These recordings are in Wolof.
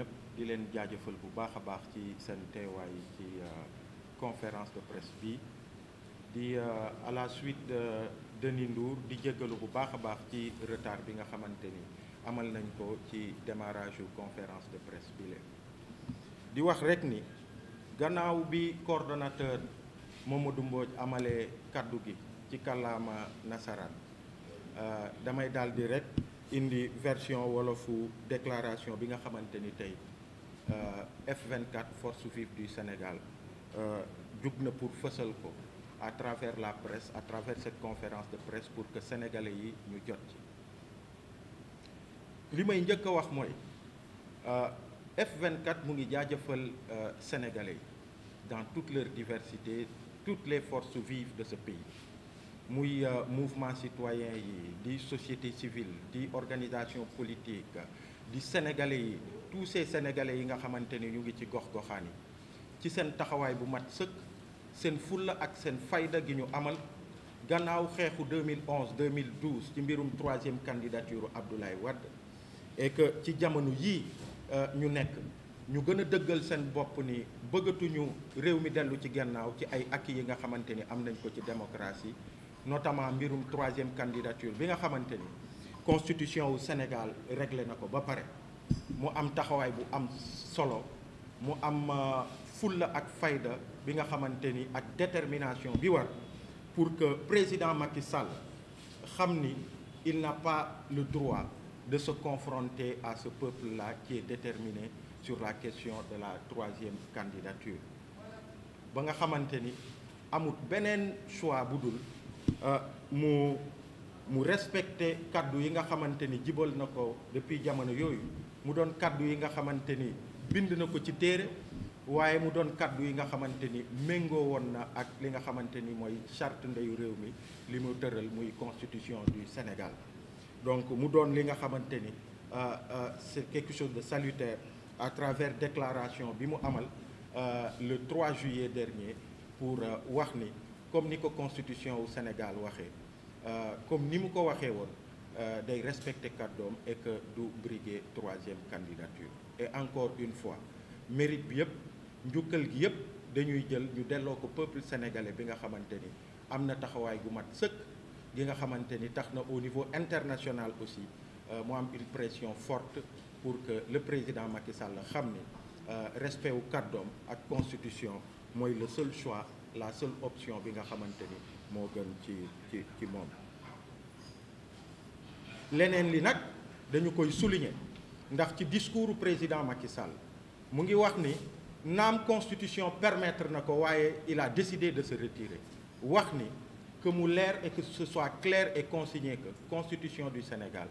ñëpp di leen jaajëfal bu baax a baax ci seen teewaay ci conférence de presse bi di à la suite de Denis Ndour di jéggalu bu baax a baax ci retard bi nga xamante ni amal nañ ko ci démarrage yu conférence de presse bi leen di wax rek ni gannaaw bi coordonnateur Mamadou Mbodj amalee kaddu gi ci kàllaama nasaraan damay daal di rek indi version wolofu déclaration bi nga xamante ni tey F24 force vive du Sénégal jug na pour fësal ko à travers la presse à travers cette conférence de presse pour que sénégalais yi ñu jot ci li may njëkk a wax mooy F24 mu ngi jaajëfal sénégalais yi dans toute leur diversité toutes les forces vives de ce pays muy mouvement citoyen yi di société civile di organisation politique di sénégalais yi tous ces sénégalais yi nga xamante ni ñu ngi ci gox-goxaan yi ci seen taxawaay bu mat sëkk seen fulla ak seen fayda gi ñu amal gannaaw xeexu 2011 2012 ci mbirum troisième candidature Abdoulaye Wade et que ci jamono yii ñu nekk ñu gën a dëggal seen bopp ni bëggatuñu réew mi dellu ci gannaaw ci ay acquis yi nga xamante ni am nañ ko ci démocratie notamment mbirum troisième candidature bi nga xamante ni constitution wu Sénégal réglé na ko ba pare mu am taxawaay bu am solo mu am fulla ak fayda bi nga xamante ni ak détermination bi war pour que président Macky Sall xam ni il n'a pas le droit de se confronter à ce peuple-là qui est déterminé sur la question de la troisième candidature ba nga xamante ni amut beneen choix bu dul mu respecté kaddu yi nga xamante ni jibal na ko depuis jamono yooyu mu doon kaddu yi nga xamante ni bind na ko ci téere waaye mu doon kaddu yi nga xamante ni méngoo woon na ak li nga xamante ni mooy charte ndeyu réew mi li mu tëral muy constitution du Sénégal donc mu doon li nga xamante ni c'est quelque chose de salutaire à travers déclaration bi mu amal le 3 juillet dernier pour wax ni comme ni ko constitution wu Sénégal waxee comme ni mu ko waxee woon day respecter kàddoom et que du briguer troisième candidature et encore une fois mérite bi yëpp njukkal gi yëpp dañuy jël ñu delloo ko peuple sénégalais bi nga xamante ni am na taxawaay gu mat sëkk gi nga xamante ni tax na au niveau international aussi mu am une pression forte pour que le président Macky Sall xam ni respect wu kàddoom ak constitution mooy le seul choix la seule option bi nga xamante ni moo gën ci moom. leneen li nag dañu koy souligner ndax ci discours président Macky Sall mu ngi wax ni naam constitution permettre na ko waaye il a décidé de se retirer wax ni que mu leer et que ce soit clair et consigné que constitution du Sénégal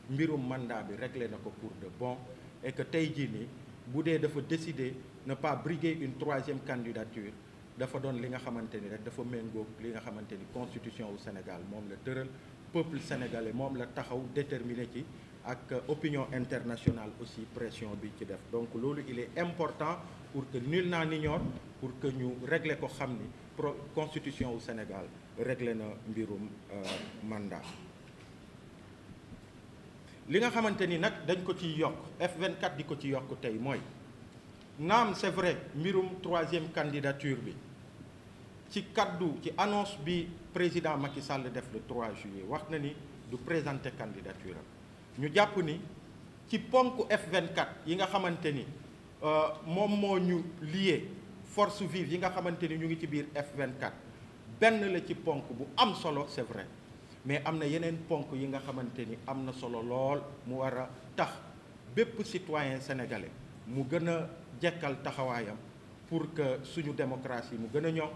mbirum mandat bi réglé na ko pour de bon et que tey jii nii bu dee dafa décider ne pas briguer une troisième candidature dafa doon li nga xamante ni rek dafa méngóog li nga xamante ni constitution wu Sénégal moom la tëral peuple sénégalais moom la taxaw déterminé ci ak opinion internationale aussi pression bi ci def donc loolu il est important pour que nul n'en ignore pour que ñu régler ko xam ni constitution wu Sénégal réglé na mbirum mandat li nga xamante ni nag dañ ko ci yokk F24 di ko ci yokk tey mooy naam c'est vrai mbirum troisième candidature bi ci kaddu ci annonce bi président Macky Sall def le 3 juillet wax na ni du présenter candidature am ñu jàpp ni ci ponk F24 yi nga xamante ni moom moo ñu lié force vive yi nga xamante ni ñu ngi ci biir F24 benn la ci ponk bu am solo c'est vrai mais am na yeneen ponk yi nga xamante ni am na solo lool mu war a tax bépp citoyen sénégalais mu gën a jekkal taxawaayam pour que suñu démocratie mu gën a ñoŋ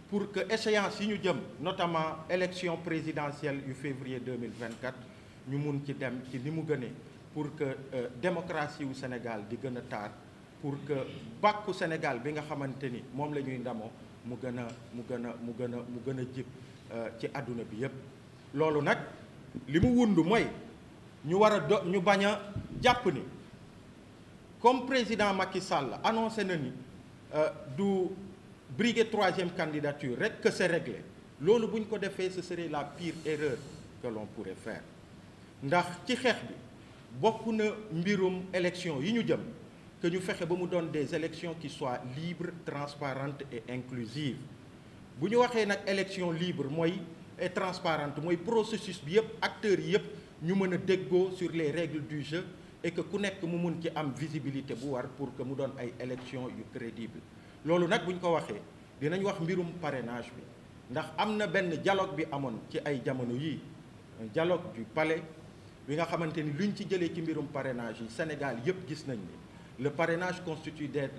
pour que échéance yi ñu jëm notamment élection présidentielle yu février 2024 ñu mun ci dem ci ni mu gënee pour que démocratie wu Sénégal di gën a taar pour que bàkku Sénégal bi nga xamante ni moom la ñuy ndamoo mu gën a jib ci àdduna bi yépp loolu nag li mu wund mooy ñu war a ñu bañ a jàpp ni comme président Macky Sall annoncé na ni du briguer troisième candidature rek que c'est réglé loolu bu ñu ko defee ce serait la pire erreur que l'on pourrait faire ndax ci xeex bi bokk na mbirum élection yi ñu jëm que ñu fexe ba mu doon des élections qui soient libres, transparentes et inclusives. bu ñu waxee nag élection libre mooy et transparente mooy processus bi yëpp acteurs yi yëpp ñu mën a déggoo sur les règles du jeu et que ku nekk mu mun ci am visibilité bu war pour que mu doon ay élections yu crédible. loolu nag bu ñu ko waxee dinañ wax mbirum parrainage bi ndax am na benn dialogue bi amoon ci ay jamono yii un dialogue du palais bi nga xamante ni luñ ci jëlee ci mbirum parrainage yi Sénégal yëpp gis nañ ni le parrainage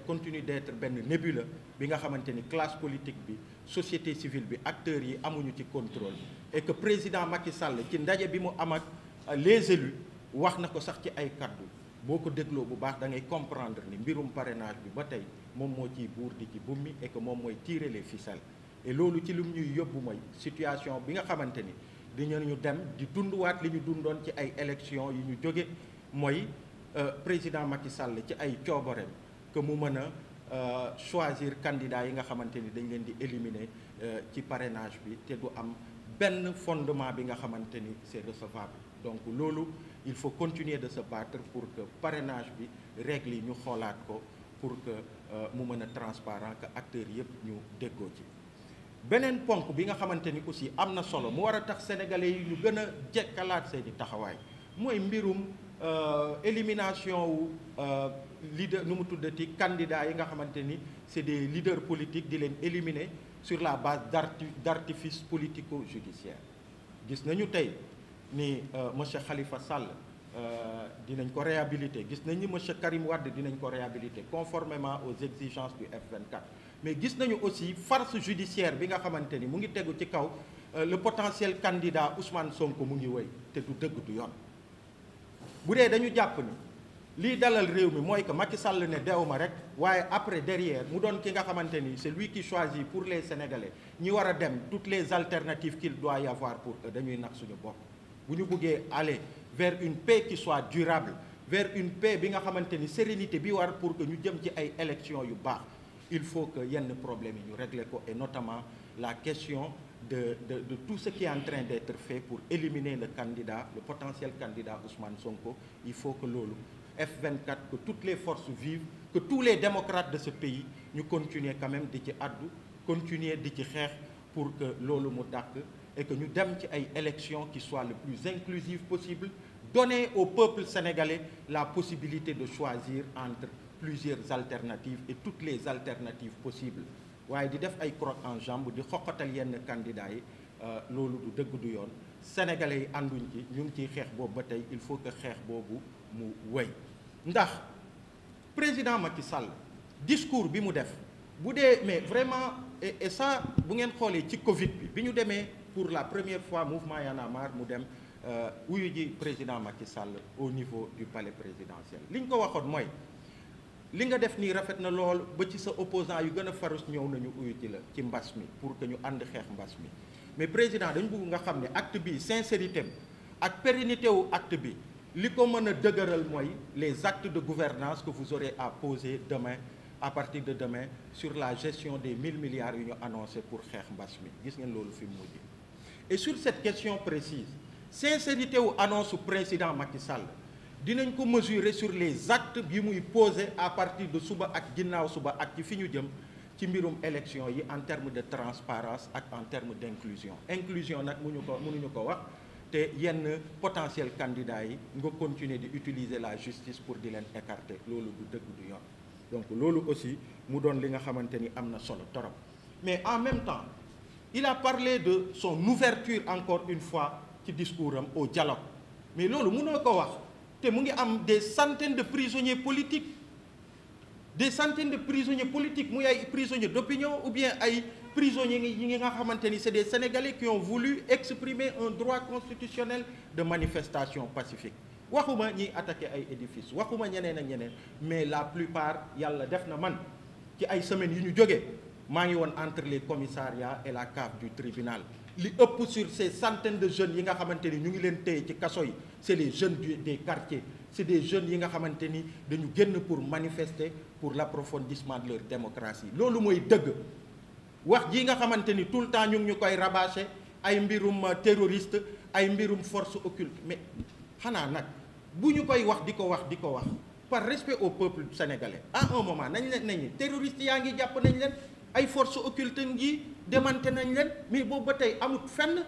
continue d'être benn nébuleux bi nga xamante ni classe politique bi société civile bi acteurs yi amuñu ci contrôle et que président Macky Sall ci ndaje bi mu am ak les élus wax na ko sax ci ay kaddu boo ko dégloo bu baax da ngay comprendre ni mbirum parrainage bi ba tey moom moo ciy buur di ci bummi et que moom mooy tirer les ficelles et loolu ci lu ñuy yóbbu mooy situation bi nga xamante ni dinañu dem di dunduwaat li ñu dundoon ci ay élections yi ñu jóge mooy président Macky Sall ci ay coobareem que mu mën a choisir candidat yi nga xamante ni dañ leen di éliminer ci parrainage bi te du am benn fondement bi nga xamante ni c'est recevable. Donc loolu il faut continuer de se battre pour que parrainage bi règles yi ñu xoolaat ko pour que mu mën a transparent que acteurs yëpp ñu déggoo ci. beneen ponk bi nga xamante ni aussi am na solo mu war a tax sénégalais yi ñu gën a jekkalaat seeni taxawaay mooy mbirum élimination wu leader nu mu tuddati candidat yi nga xamante ni c'est des leaders politiques di leen éliminer sur la base d'artifice politico-judiciaire. gis nañu tey ni monsieur Khalifa Sall dinañ ko réhabiliter gis nañ ni monsieur Karim Wade dinañ ko réhabiliter conformément aux exigences du F24 mais gis nañu aussi farce judiciaire bi nga xamante ni mu ngi tegu ci kaw le potentiel candidat Ousmane Sonko mu ngi wéy te du dëgg du yoon. bu dee dañu jàpp ni lii dalal réew mi mooy que Macky Sall ne deew ma rek waaye après derrière mu doon ki nga xamante ni c'est lui qui choisit pour les Sénégalais ñi war a dem toutes les alternatives qu'il doit y avoir pour eux dañuy nax suñu bopp. bu ñu bëggee aller vers une paix qui soit durable vers une paix bi nga xamante ni sérénité bi war pour que ñu jëm ci ay élections yu baax il faut que yenn problèmes yi ñu régler ko et notamment la question de tout ce qui est en train d'être fait pour éliminer le potentiel candidat Ousmane Sonko. Il faut que loolu F24 que toutes les forces vivent que tous les démocrates de ce pays ñu continuer quand même di ci addu continuer di ci xeex pour que loolu mu dàkk et que ñu dem ci ay élections qui soient le plus inclusives possible, donner au peuple sénégalais la possibilité de choisir entre plusieurs alternatives et toutes les alternatives possibles. waaye di def ay croc en jambe di xoqatal yenn candidats yi loolu du dëgg du yoon sénégalais yi ànduñ ci ñu ngi ciy xeex boobu ba tey il faut que xeex boobu mu wéy ndax président Macky Sall discours bi mu def bu dee mais vraiment et ça bu ngeen xoolee ci Covid bi ñu demee pour la première fois mouvement Y en a marre mu dem wuyu ji président Macky Sall au niveau du palais présidentiel li ñu ko waxoon mooy li nga def nii rafet na lool ba ci sa opposant yu gën a farouche ñëw nañu uyu ci la ci mbas mi pour que ñu ànd xeex mbas mi mais président dañu bëgg nga xam ne acte bi sincérité ak pérennité wu acte bi li ko mën a dëgëral mooy les actes de gouvernance que vous aurez à poser demain à partir de demain sur la gestion des 1000 milliards yu ñu annoncé pour xeex mbas mi gis ngeen loolu fi mu mujj et sur cette question précise sincérité wu annonce su président Macky Sall dinañ ko mesurer sur les actes yi muy poser à partir de suba ak ginnaaw suba ak ci fi ñu jëm ci mbirum élection yi en termes de transparence ak en termes d'inclusion inclusion nag mënuñu ko wax te yenn potentiel candidats yi nga continuer di utiliser la justice pour di leen écarter loolu du dëgg du yoon donc loolu aussi mu doon li nga xamante ni am na solo torop mais en même temps il a parlé de son ouverture encore une fois ci discours am au dialogue mais loolu mënoo ko wax te mu ngi am des centaines de prisonniers politiques muy ay prisonniers d'opinion ou bien ay prisonniers yi nga xamante ni c'est des Sénégalais qui ont voulu exprimer un droit constitutionnel de manifestation pacifique waxuma ñiy attaquer ay édifices waxuma ñeneen ak ñeneen mais la plupart yàlla def na man ci ay semaines yu ñu jógee maa ngi woon entre les commissariats et la cave du tribunal li ëpp sur ces centaines de jeunes yi nga xamante ni ñu ngi leen téye ci kaso yi c'est les jeunes des quartiers c'est des jeunes yi nga xamante ni dañu génn pour manifester pour l'approfondissement de leur démocratie loolu mooy dëgg wax ji nga xamante ni tout le temps ñu ngi ñu koy rabâcher ay mbirum terroriste ay mbirum force occulte mais xanaa nag bu ñu koy wax di ko wax par respect au peuple sénégalais à un moment nañ leen terroristes yaa ngi jàpp nañ leen ay forces occultes ngi démantelé nañ leen mais boobu ba tey amut fenn.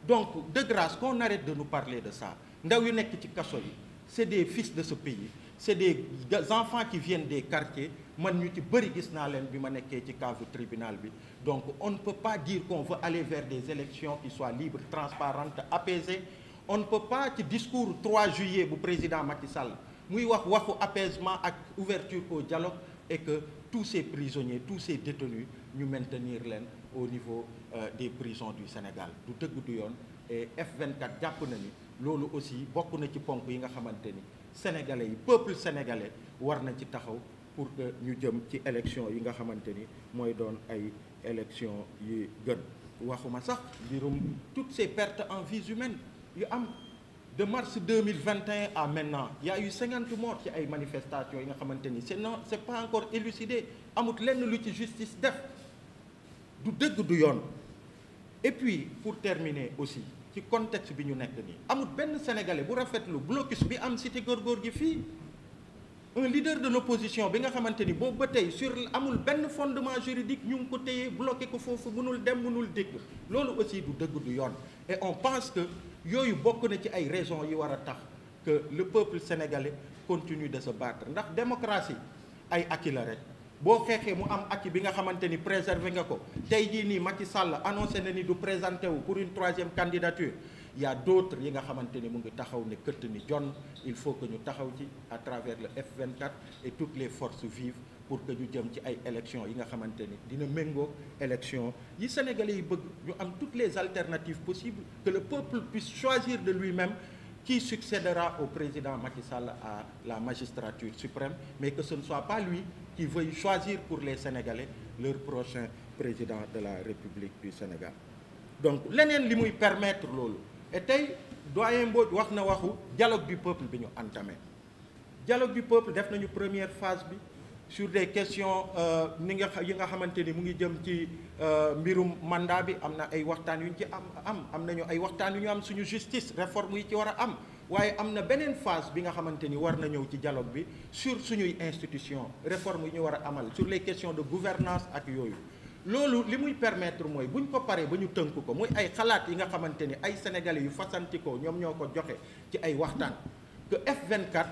Donc de grâce qu'on arrête de nous parler de ça ndaw yu nekk ci kaso yi c'est des fils de ce pays c'est des enfants qui viennent des quartiers man ñu ci bëri gis naa leen bi ma nekkee ci cave tribunal bi. Donc on ne peut pas dire qu'on veut aller vers des élections qui soient libres, transparentes, apaisées. On ne peut pas ci discours 3 juillet bu président Macky Sall muy waxu apaisement ak ouverture au dialogue et que tous ces prisonniers, tous ces détenus ñu maintenir leen au niveau des prisons du Sénégal du dëgg du yoon. Et F24 jàpp na ni loolu aussi bokk na ci ponk yi nga xamante ni sénégalais yi peuple sénégalais war na ci taxaw pour que ñu jëm ci élection yi nga xamante ni mooy doon ay élection yi gën. Waxuma sax mbirum toutes ces pertes en vies humaines yu am de mars 2021 à maintenant il y a eu 50 morts ci ay manifestations yi nga xamante ni c'est pas encore élucidé amut lenn lu ci justice def du dëgg du yoon. Et puis pour terminer aussi ci contexte bi ñu nekk nii amut benn sénégalais bu rafetlu blocus bi am cité góorgóor gi fii un leader de l'opposition bi nga xamante ni boobu ba tey sur amul benn fondement juridique ñu ngi ko téye bloqué ko foofu mënul dem mënul dikk loolu aussi du dëgg du yoon. Et on pense que yooyu bokk na ci ay raisons yi war a tax que le peuple sénégalais continue de se battre ndax démocratie ay acquis la rek. boo xeexee mu am acquis bi nga xamante ni préserver nga ko tey jii nii Macky Sall annoncé na ni du présenté wu pour une 3e candidature il y a d'autres yi nga xamante ni mu ngi taxaw ne këtt ni jon il faut que ñu taxaw ci à travers le F24 et toutes les forces vives pour que ñu jëm ci ay élections yi nga xamante ni dina méngoo élections yi sénégalais yi bëgg ñu am toutes les alternatives possibles que le peuple puisse choisir de lui-même qui succédera au président Macky Sall à la magistrature suprême, mais que ce ne soit pas lui qui veuille choisir pour les Sénégalais leur prochain président de la République du Sénégal. Donc leneen li muy permettre loolu et tey doyen Mbodj wax na waxu dialogue du peuple bi ñu entamé dialogue du peuple def nañu première phase bi sur des questions yi nga xamante ni mu ngi jëm ci mbirum mandat bi am na ay waxtaan yu ñu ci am nañu ay waxtaan yu ñu am suñu justice réforme yi ci war a am waaye am na beneen phase bi nga xamante ni war na ñëw ci dialogue bi sur suñuy institution réforme yi ñu war a amal sur les questions de gouvernance ak yooyu loolu li muy permettre mooy bu ñu ko paree ba ñu tënk ko muy ay xalaat yi nga xamante ni ay sénégalais yu fasantikoo ñoom ñoo ko joxe ci ay waxtaan que F24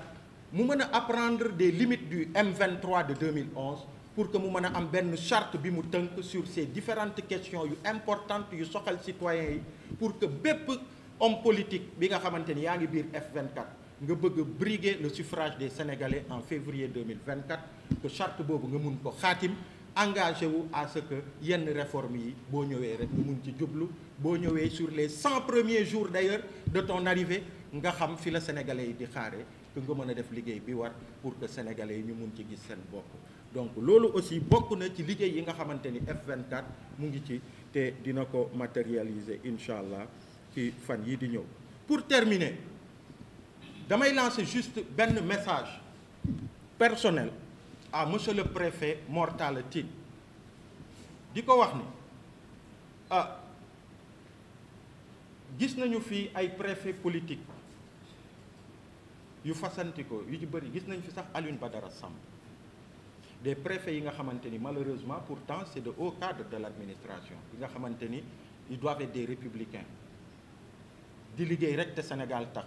mu mën a apprendre des limites du M23 de 2011 pour que mu mën a am benn charte bi mu tënk sur ces différentes questions yu importantes yu soxal citoyens yi pour que bépp homme politique bi nga xamante ni yaa ngi biir F24 nga bëgg a briguer le suffrage des Sénégalais en février 2024 que charte boobu nga mun ko xaatim engagé wu à ce que yenn réformes yi boo ñëwee rek nga mun ci jublu boo ñëwee sur les 100 premiers jours d'ailleurs de ton arrivée nga xam fi la Sénégalais yi di xaaree que nga mën a def liggéey bi war pour que Sénégalais yi ñu mun ci gis seen bopp. Donc loolu aussi bokk na ci liggéey yi nga xamante ni F24 mu ngi ci te dina ko matérialiser incha allah ci fan yi di ñëw. Pour terminer damay lancer juste benn message personnel à monsieur le préfet Mor Talla Tine di ko wax ni gis nañu fii ay préfet politique yu fasantikoo yu ci bëri gis nañu fi sax Alioune Badara Samb des préfets yi nga xamante ni malheureusement pourtant c'est de hauts cadres de l'administration yi nga xamante ni ils doivent être des républicains di liggéey rek te Sénégal tax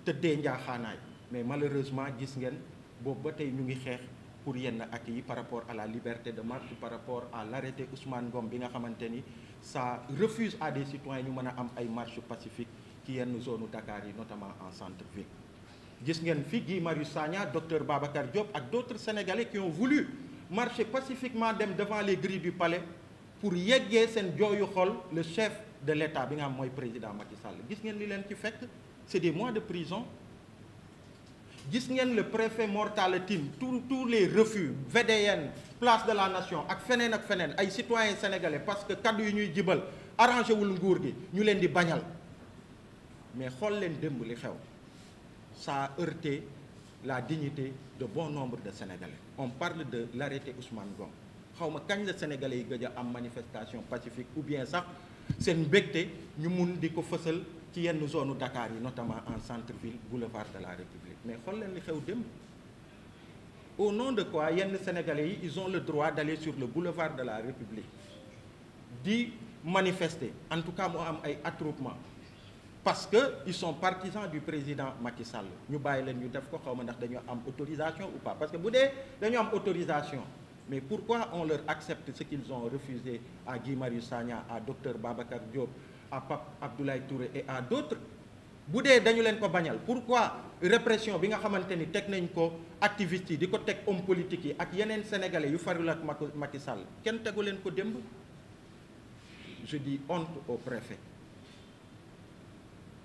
tëddee njaaxaanaay mais malheureusement gis ngeen boobu ba tey ñu ngi xeex pour yenn actes yi par rapport à la liberté de marche par rapport à l'arrêté Ousmane Ngom bi nga xamante ni ça refuse à des citoyens ñu mën a am ay marches pacifiques ci yenn zone Dakar yi notamment en centre-ville. Gis ngeen fi Guy Marius Sagna docteur Babacar Diop ak d'autres Sénégalais qui ont voulu marcher pacifiquement dem devant les grilles du palais pour yeggee seen jooyu xol le chef de l'État bi nga xam mooy président Macky Sall. Gis ngeen li leen ci fekk c'est des mois de prison. Gis ngeen le préfet Mor Talla Tine tous les refus VDN place de la nation ak feneen ay citoyens sénégalais parce que kaddu yi ñuy jibal arrangé wul nguur gi ñu leen di bañal mais xool leen démb li xew ça a heurté la dignité de bon nombre de Sénégalais. On parle de l'arrêté Ousmane Ngom xaw ma kañ la Sénégalais yi gëj a am manifestation pacifique ou bien sax seen mbégte ñu mun di ko fësal ci yenn zone Dakar yi notamment en centre-ville boulevard de la République mais xool leen li xew démb au nom de quoi yenn Sénégalais yi ils ont le droit d'aller sur le boulevard de la République di manifester en tout cas moo am ay attroupement parce que ils sont partisans du président Macky Sall ñu bàyyi leen ñu def ko xaw ma ndax dañoo am autorisation ou pas parce que bu dee dañoo am autorisation mais pourquoi on leur accepte ce qu'ils ont refusé à Guy Marius Sagna, à Docteur Babacar Diop, à Pape Abdoulaye Touré et à d'autres bu dee dañu leen ko bañal pourquoi répression bi nga xamante ni teg nañ ko activistes yi di ko teg homme politique yi ak yeneen sénégalais yu farul ak Macky Sall kenn tegu leen ko démb. Je dis honte au préfet.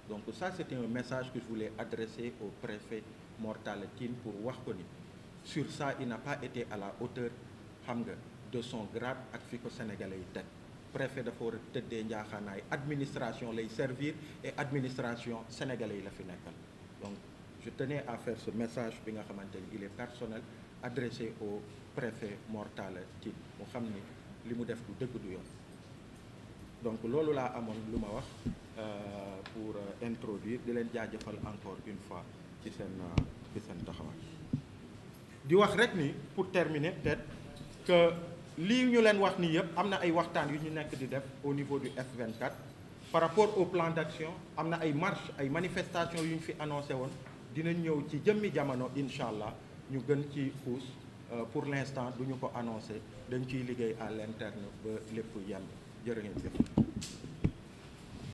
Donc ça c'était un message que je voulais adresser au préfet Mor Talla Tine pour wax ko ni sur ça il n'a pas été à la hauteur xam nga de son grade ak fi ko sénégalais yi teg préfet dafa war a tëddee njaaxaanaay administration lay servir et administration sénégalais yi la fi nekkal donc je tenais à faire ce message bi nga xamante ni il est personnel adressé au préfet Mor Talla Tine mu xam ni li mu def du dëgg du yoon donc loolu laa amoon lu ma wax pour introduire di leen jaajëfal encore une fois ci seen taxawaay di wax rek ni pour terminer peut-être que lii ñu leen wax nii yëpp am na ay waxtaan yu ñu nekk di def au niveau du F24 par rapport au plan d'action am na ay marches ay manifestations yu ñu fi annoncé woon dinañ ñëw ci jëmmi jamono incha allah ñu gën ci xuus pour l'instant du ñu ko annoncé dañ ciy liggéey à l'interne ba lépp yemb jërë ngeen jëf